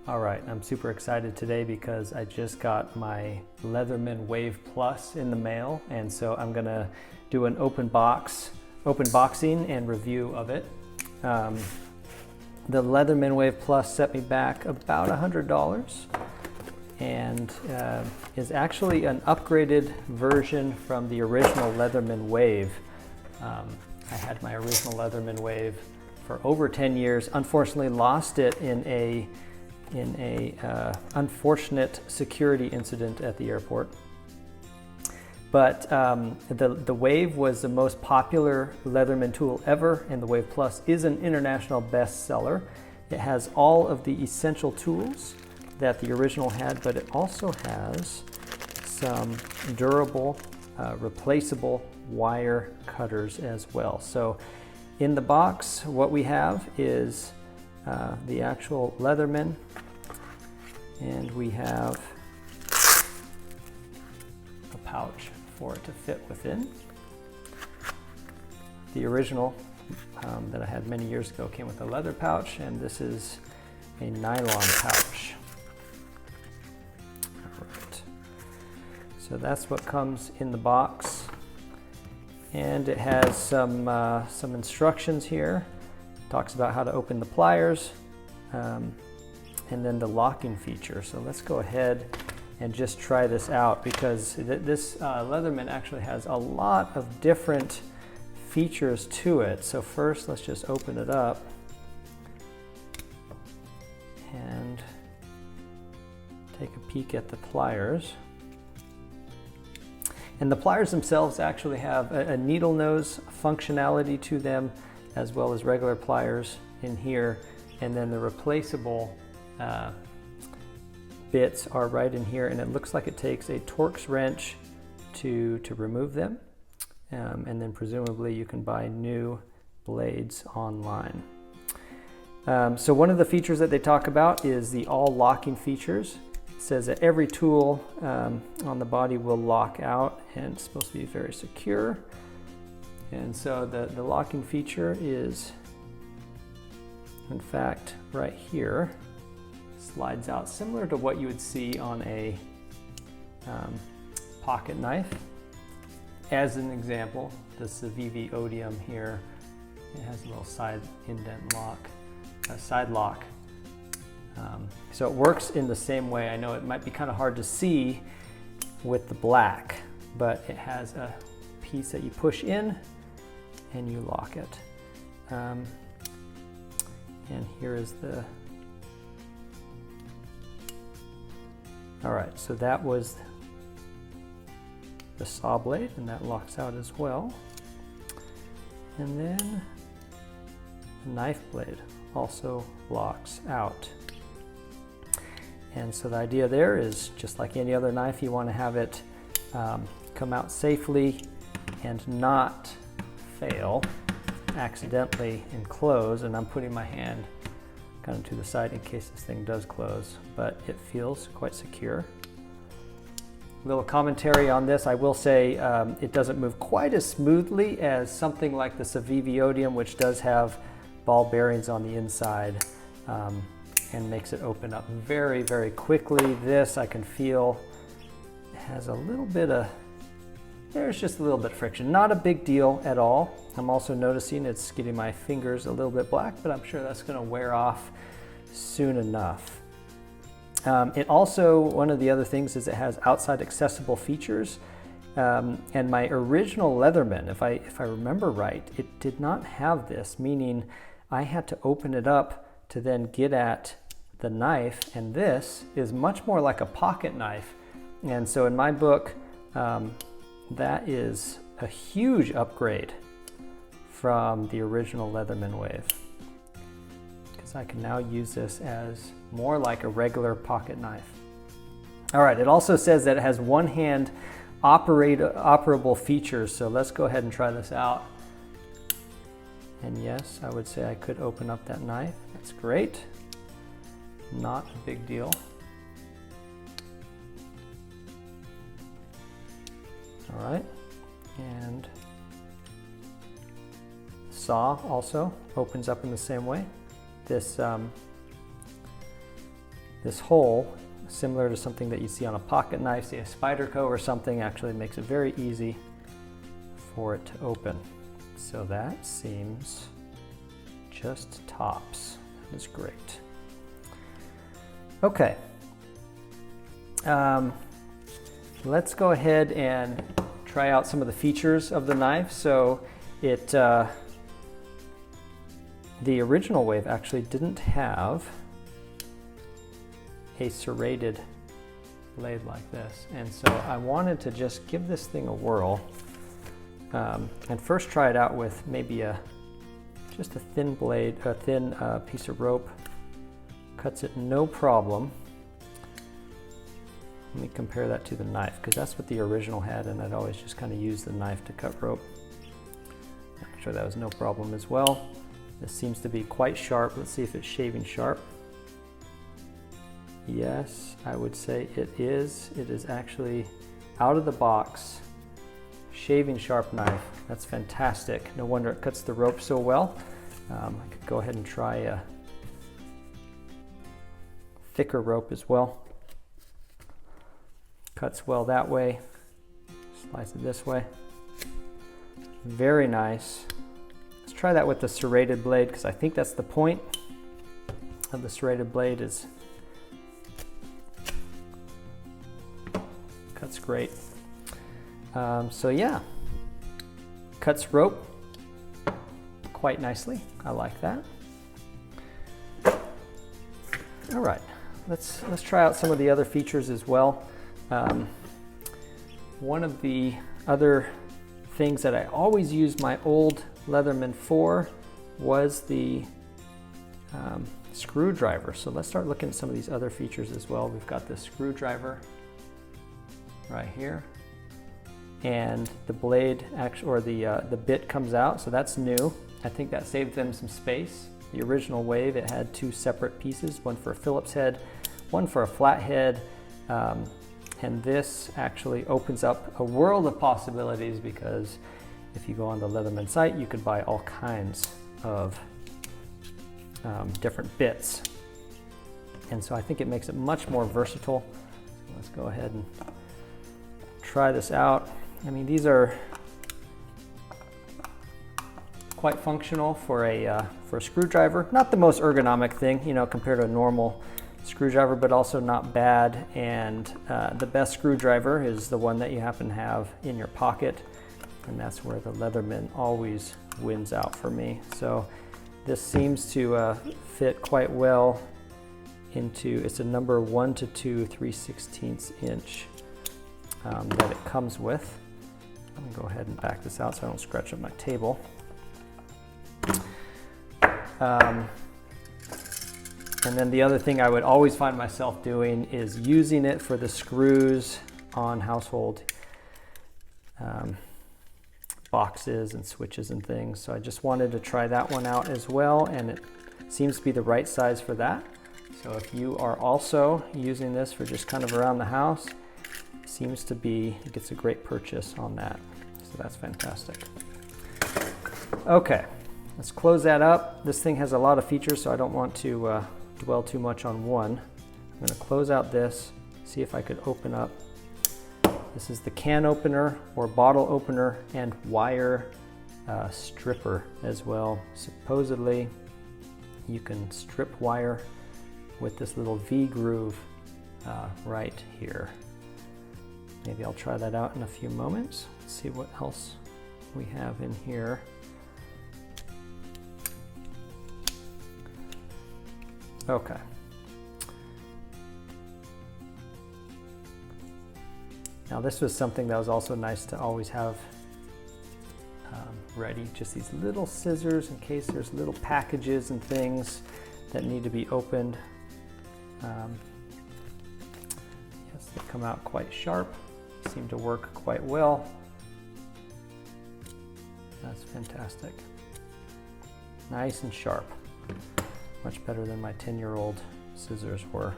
All right, I'm super excited today because I just got my Leatherman Wave Plus in the mail, and so I'm gonna do an open-boxing and review of it. The Leatherman Wave Plus set me back about $100 and is actually an upgraded version from the original Leatherman Wave. I had my original Leatherman Wave for over 10 years. Unfortunately, lost it in a unfortunate security incident at the airport. But the Wave was the most popular Leatherman tool ever, and the Wave Plus is an international bestseller. It has all of the essential tools that the original had, but it also has some durable, replaceable wire cutters as well. So in the box, what we have is the actual Leatherman, and we have a pouch for it to fit within. The original that I had many years ago came with a leather pouch, and this is a nylon pouch. All right. So that's what comes in the box, and it has some instructions here. It talks about how to open the pliers, and then the locking feature. So let's go ahead and just try this out, because this Leatherman actually has a lot of different features to it. So first, let's just open it up and take a peek at the pliers. And the pliers themselves actually have a needle nose functionality to them, as well as regular pliers in here. And then the replaceable bits are right in here, and it looks like it takes a Torx wrench to remove them. And then presumably you can buy new blades online. So one of the features that they talk about is the all locking features. It says that every tool on the body will lock out, and it's supposed to be very secure. And so the locking feature is, in fact, right here. Slides out similar to what you would see on a pocket knife. As an example, this Civivi Odium here, it has a little side indent lock, side lock. So it works in the same way. I know it might be kind of hard to see with the black, but it has a piece that you push in and you lock it. And here is the... All right, so that was the saw blade, and that locks out as well. And then the knife blade also locks out. And so the idea there is, just like any other knife, you want to have it come out safely and not fail accidentally and close. And I'm putting my hand kind of to the side in case this thing does close, but it feels quite secure. A little commentary on this, I will say it doesn't move quite as smoothly as something like the Civivi Odium, which does have ball bearings on the inside and makes it open up very, very quickly. This I can feel has a little bit of, there's just a little bit of friction. Not a big deal at all. I'm also noticing it's getting my fingers a little bit black, but I'm sure that's going to wear off soon enough. It also, one of the other things is it has outside accessible features. And my original Leatherman, if I remember right, it did not have this, meaning I had to open it up to then get at the knife, and this is much more like a pocket knife. And so in my book, that is a huge upgrade from the original Leatherman Wave, because I can now use this as more like a regular pocket knife. All right, it also says that it has one-hand operable features, so let's go ahead and try this out. And yes, I would say I could open up that knife. That's great. Not a big deal. All right, and saw also opens up in the same way. This this hole, similar to something that you see on a pocket knife, say a Spyderco or something, actually makes it very easy for it to open. So that seems just tops. That is great. Okay. Let's go ahead and try out some of the features of the knife. So it, the original Wave actually didn't have a serrated blade like this. And so I wanted to just give this thing a whirl and first try it out with maybe just a thin blade, a thin piece of rope. Cuts it no problem. Let me compare that to the knife, because that's what the original had, and I'd always just kind of use the knife to cut rope. I'm sure that was no problem as well. This seems to be quite sharp. Let's see if it's shaving sharp. Yes, I would say it is. It is actually out of the box, shaving sharp knife. That's fantastic. No wonder it cuts the rope so well. I could go ahead and try a thicker rope as well. Cuts well that way. Slice it this way. Very nice. Let's try that with the serrated blade, because I think that's the point of the serrated blade. Is cuts great. So yeah, cuts rope quite nicely. I like that. All right, let's try out some of the other features as well. One of the other things that I always used my old Leatherman for was the screwdriver. So let's start looking at some of these other features as well. We've got the screwdriver right here, and the blade or the bit comes out, so that's new. I think that saved them some space. The original Wave, it had two separate pieces, one for a Phillips head, one for a flat head. And this actually opens up a world of possibilities, because if you go on the Leatherman site, you could buy all kinds of different bits. And so I think it makes it much more versatile. So let's go ahead and try this out. I mean, these are quite functional for a screwdriver. Not the most ergonomic thing, you know, compared to a normal screwdriver, but also not bad. And the best screwdriver is the one that you happen to have in your pocket, and that's where the Leatherman always wins out for me. So this seems to fit quite well into, it's a number 1 to 2 3/16 inch that it comes with. I'm gonna go ahead and back this out so I don't scratch up my table. And then the other thing I would always find myself doing is using it for the screws on household boxes and switches and things. So I just wanted to try that one out as well, and it seems to be the right size for that. So if you are also using this for just kind of around the house, it seems to be, it gets a great purchase on that. So that's fantastic. Okay, let's close that up. This thing has a lot of features, so I don't want to dwell too much on one. I'm going to close out this, see if I could open up. This is the can opener or bottle opener and wire stripper as well. Supposedly you can strip wire with this little V groove right here. Maybe I'll try that out in a few moments. Let's see what else we have in here. Okay. Now this was something that was also nice to always have ready, just these little scissors in case there's little packages and things that need to be opened. Yes, they come out quite sharp, seem to work quite well. That's fantastic. Nice and sharp. Much better than my 10-year-old scissors were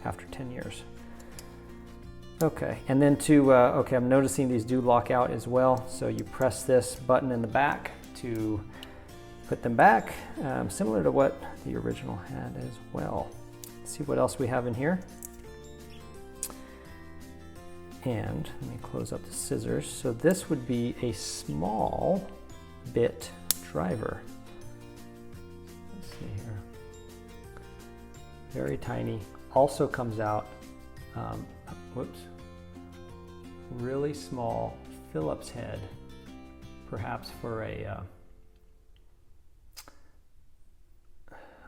after 10 years. Okay, and then okay, I'm noticing these do lock out as well. So you press this button in the back to put them back, similar to what the original had as well. Let's see what else we have in here. And let me close up the scissors. So this would be a small bit driver. Let's see here. Very tiny. Also comes out, whoops, really small Phillips head, perhaps for a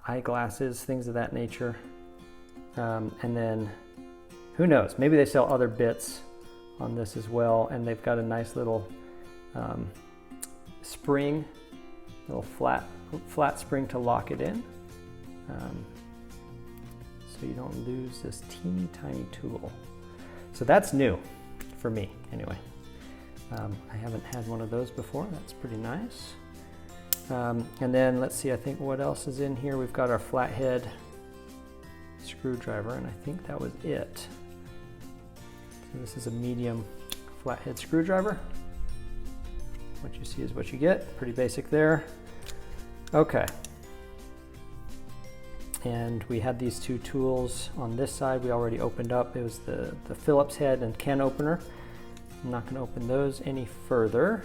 eyeglasses, things of that nature. And then who knows, maybe they sell other bits on this as well, and they've got a nice little spring, little flat spring to lock it in, so you don't lose this teeny tiny tool. So that's new for me anyway. I haven't had one of those before. That's pretty nice. And then let's see, I think what else is in here. We've got our flathead screwdriver, and I think that was it. So this is a medium flathead screwdriver. What you see is what you get. Pretty basic there. Okay. And we had these two tools on this side we already opened up. It was the Phillips head and can opener. I'm not going to open those any further.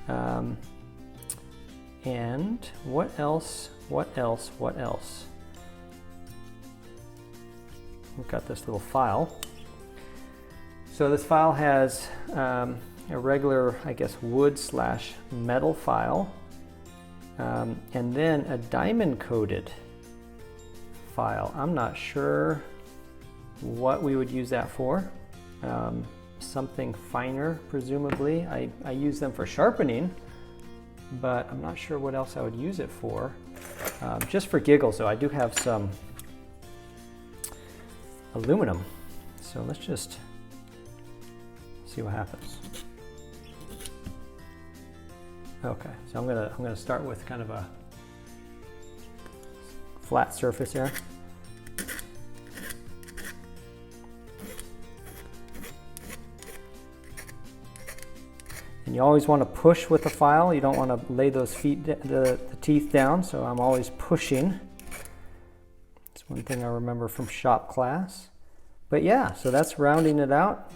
And what else? What else? What else? We've got this little file. So this file has a regular, I guess, wood/metal file, and then a diamond-coated file. I'm not sure what we would use that for. Something finer, presumably. I use them for sharpening, but I'm not sure what else I would use it for. Just for giggles, though, I do have some aluminum. So let's just see what happens. Okay, so I'm gonna start with kind of a flat surface here. And you always want to push with the file. You don't want to lay those the teeth down, so I'm always pushing. It's one thing I remember from shop class. But yeah, so that's rounding it out.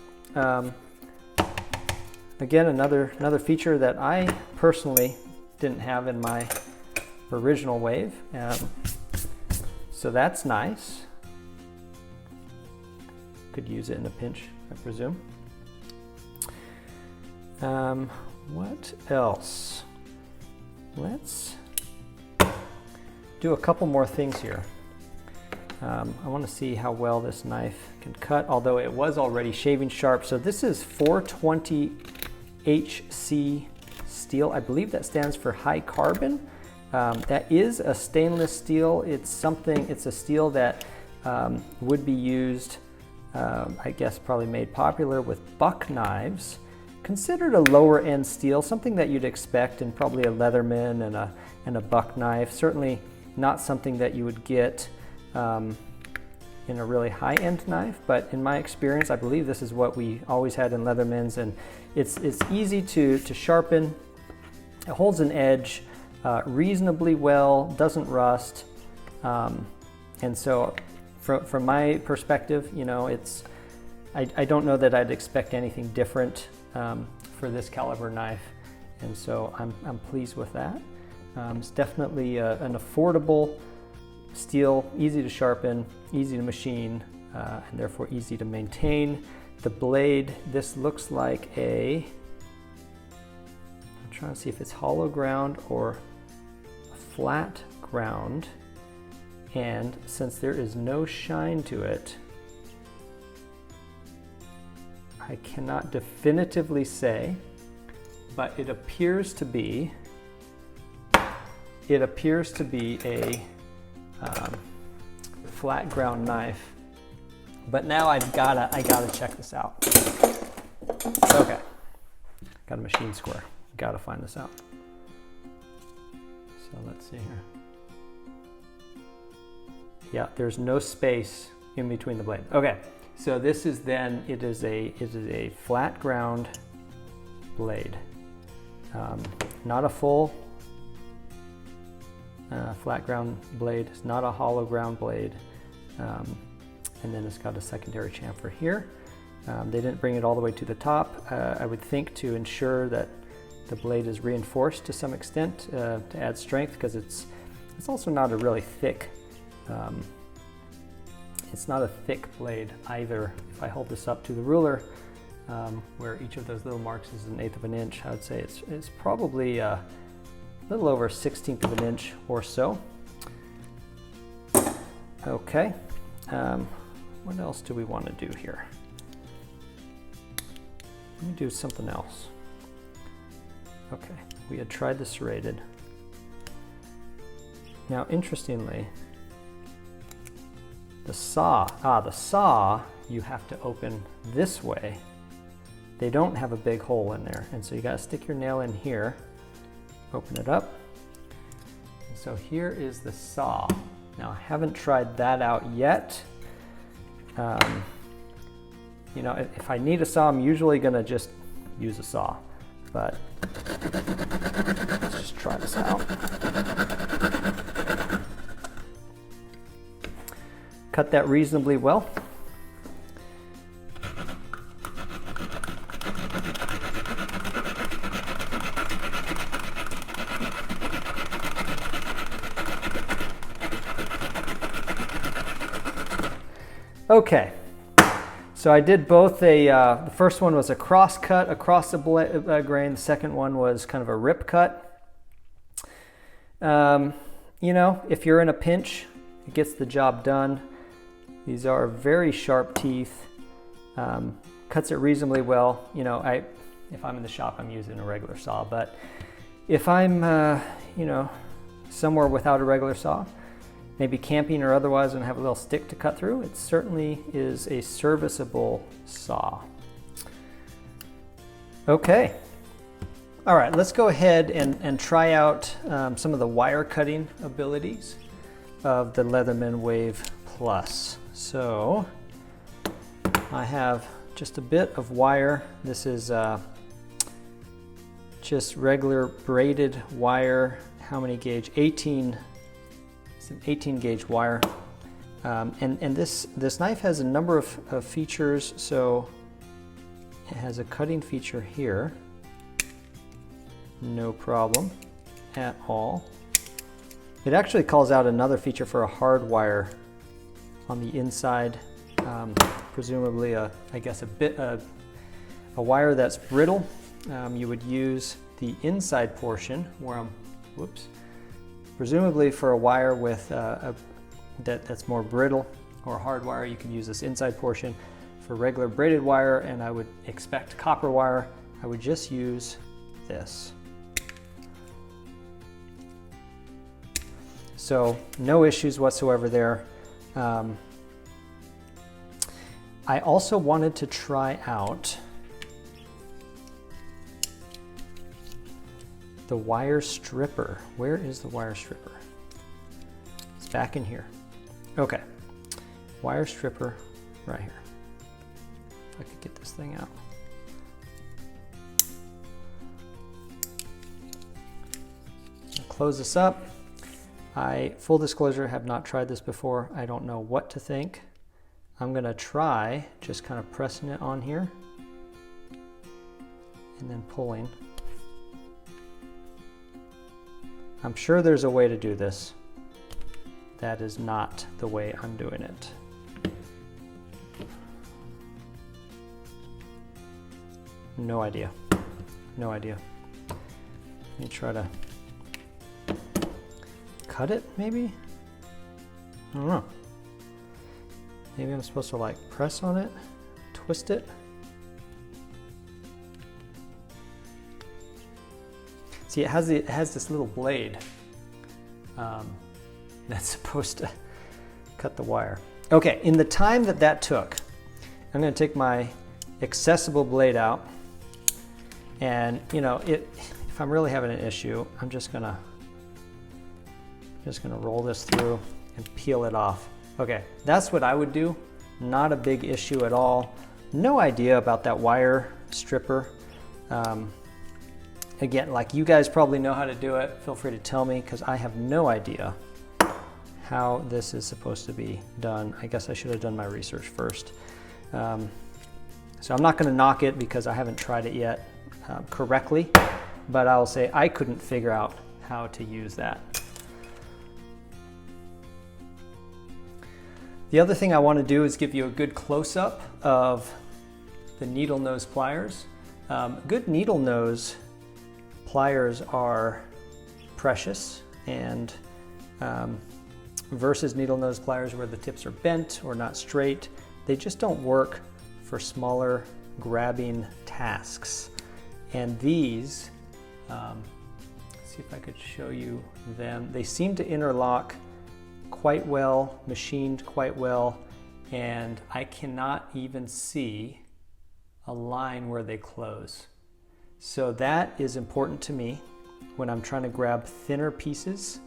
Again, another feature that I personally didn't have in my original Wave. So that's nice. Could use it in a pinch, I presume. What else? Let's do a couple more things here. I want to see how well this knife can cut, although it was already shaving sharp. So this is 420 HC steel. I believe that stands for high carbon. That is a stainless steel. It's a steel that would be used, I guess probably made popular with buck knives. Considered a lower end steel, something that you'd expect in probably a Leatherman and a buck knife. Certainly not something that you would get in a really high-end knife, but in my experience, I believe this is what we always had in Leathermans, and it's easy to sharpen. It holds an edge reasonably well, doesn't rust, and so from my perspective, you know, I don't know that I'd expect anything different for this caliber knife, and so I'm pleased with that. It's definitely an affordable steel, easy to sharpen, easy to machine, and therefore easy to maintain. The blade, this looks like I'm trying to see if it's hollow ground or a flat ground, and since there is no shine to it, I cannot definitively say, but it appears to be a flat ground knife. But now I gotta check this out. Okay, got a machine square. Gotta find this out. So let's see here. Yeah, there's no space in between the blade. Okay, so this is then, it is a flat ground blade. Not a full flat ground blade. It's not a hollow ground blade. And then it's got a secondary chamfer here. They didn't bring it all the way to the top. I would think to ensure that the blade is reinforced to some extent to add strength, because it's also not a really thick, it's not a thick blade either. If I hold this up to the ruler, where each of those little marks is 1/8 of an inch, I would say it's probably a little over 1/16 of an inch or so. Okay, what else do we want to do here? Let me do something else. Okay, we had tried the serrated. Now, interestingly, the saw you have to open this way. They don't have a big hole in there, and so you gotta stick your nail in here, open it up. And so here is the saw. Now, I haven't tried that out yet. You know, if I need a saw, I'm usually gonna just use a saw, but let's just try this out. Cut that reasonably well. Okay, so I did both the first one was a cross cut across the grain, the second one was kind of a rip cut. You know, if you're in a pinch, it gets the job done. These are very sharp teeth, cuts it reasonably well. You know, if I'm in the shop, I'm using a regular saw, but if I'm, you know, somewhere without a regular saw, maybe camping or otherwise, and have a little stick to cut through, it certainly is a serviceable saw. Okay. All right, let's go ahead and try out some of the wire cutting abilities of the Leatherman Wave Plus. So I have just a bit of wire. This is just regular braided wire. How many gauge? 18. It's an 18 gauge wire. And this knife has a number of features. So it has a cutting feature here. No problem at all. It actually calls out another feature for a hard wire on the inside, presumably I guess a wire that's brittle. You would use the inside portion where presumably for a wire with that's more brittle or hard wire, you can use this inside portion. For regular braided wire, and I would expect copper wire, I would just use this. So no issues whatsoever there. I also wanted to try out the wire stripper. Where is the wire stripper? It's back in here. Okay, wire stripper right here. If I could get this thing out. I'll close this up. Full disclosure, have not tried this before. I don't know what to think. I'm gonna try just kind of pressing it on here and then pulling. I'm sure there's a way to do this. That is not the way I'm doing it. No idea. No idea. Let me try to cut it, maybe? I don't know. Maybe I'm supposed to like press on it, twist it. See, it has this little blade that's supposed to cut the wire. Okay, in the time that took, I'm gonna take my accessible blade out, and you know, if I'm really having an issue, I'm just gonna roll this through and peel it off. Okay, that's what I would do. Not a big issue at all. No idea about that wire stripper. Again, like you guys probably know how to do it. Feel free to tell me, because I have no idea how this is supposed to be done. I guess I should have done my research first. So I'm not going to knock it because I haven't tried it yet correctly, but I'll say I couldn't figure out how to use that. The other thing I want to do is give you a good close-up of the needle nose pliers. Good needle nose pliers are precious, and versus needle nose pliers where the tips are bent or not straight, they just don't work for smaller grabbing tasks. And these, let's see if I could show you them. They seem to interlock quite well, machined quite well, and I cannot even see a line where they close. So that is important to me when I'm trying to grab thinner pieces.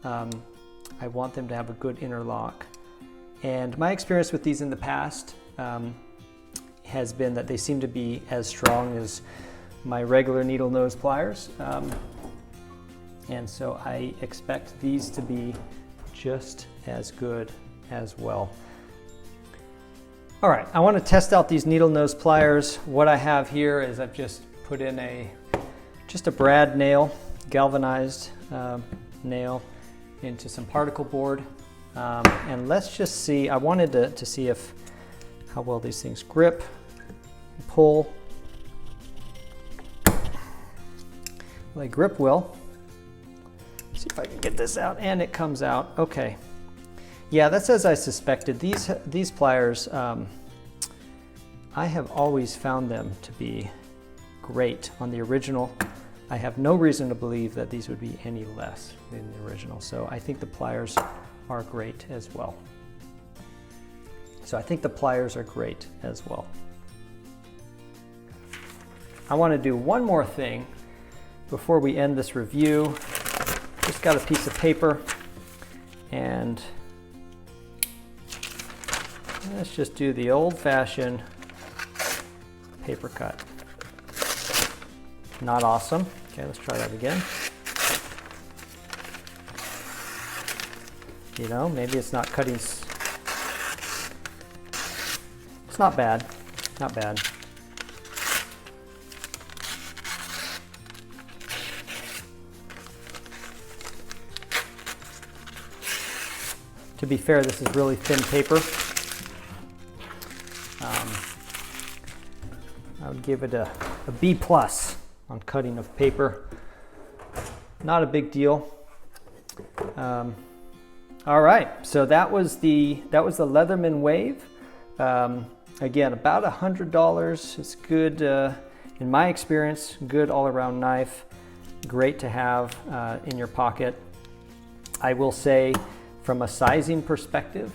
I want them to have a good interlock. And my experience with these in the past has been that they seem to be as strong as my regular needle nose pliers. And so I expect these to be just as good as well. All right, I want to test out these needle nose pliers. What I have here is I've just put in just a brad nail, galvanized nail into some particle board. And let's just see, I wanted to see how well these things grip, pull. Well, they grip well. See if I can get this out, and it comes out. Okay. Yeah, that's as I suspected. These pliers, I have always found them to be great on the original. I have no reason to believe that these would be any less than the original. So I think the pliers are great as well. I want to do one more thing before we end this review. Just got a piece of paper, and let's just do the old-fashioned paper cut. Not awesome. Okay, let's try that again. You know, maybe it's not cutting. It's not bad. Not bad. To be fair, this is really thin paper. I would give it a B+ on cutting of paper. Not a big deal. All right, so that was the Leatherman Wave. Again, about $100. It's good, in my experience, good all-around knife. Great to have in your pocket. I will say, from a sizing perspective,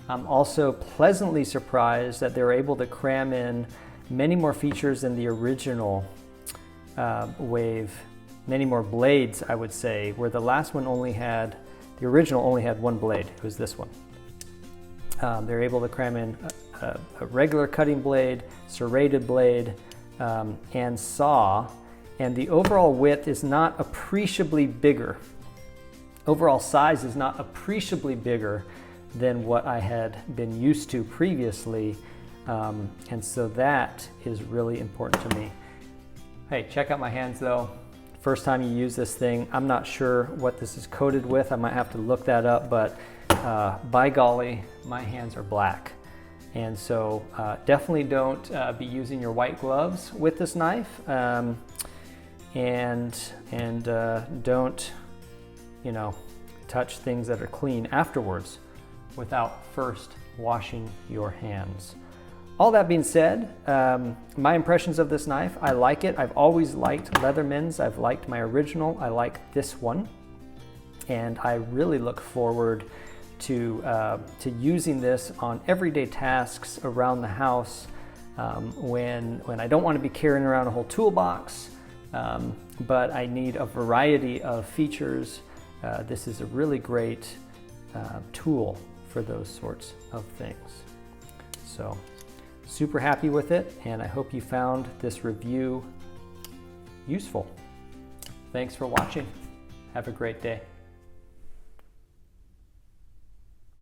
I'm also pleasantly surprised that they're able to cram in many more features than the original Wave. Many more blades, I would say, where the last one the original only had one blade. It was this one. They're able to cram in a regular cutting blade, serrated blade, and saw, and the overall width is not appreciably bigger. Overall size is not appreciably bigger than what I had been used to previously, and so that is really important to me. Hey, check out my hands though. First time you use this thing, I'm not sure what this is coated with. I might have to look that up, but by golly, my hands are black. And so definitely don't be using your white gloves with this knife, and don't, you know, touch things that are clean afterwards without first washing your hands. All that being said, my impressions of this knife, I like it. I've always liked Leathermans. I've liked my original. I like this one. And I really look forward to using this on everyday tasks around the house when I don't want to be carrying around a whole toolbox, but I need a variety of features. This is a really great tool for those sorts of things. So, super happy with it, and I hope you found this review useful. Thanks for watching. Have a great day.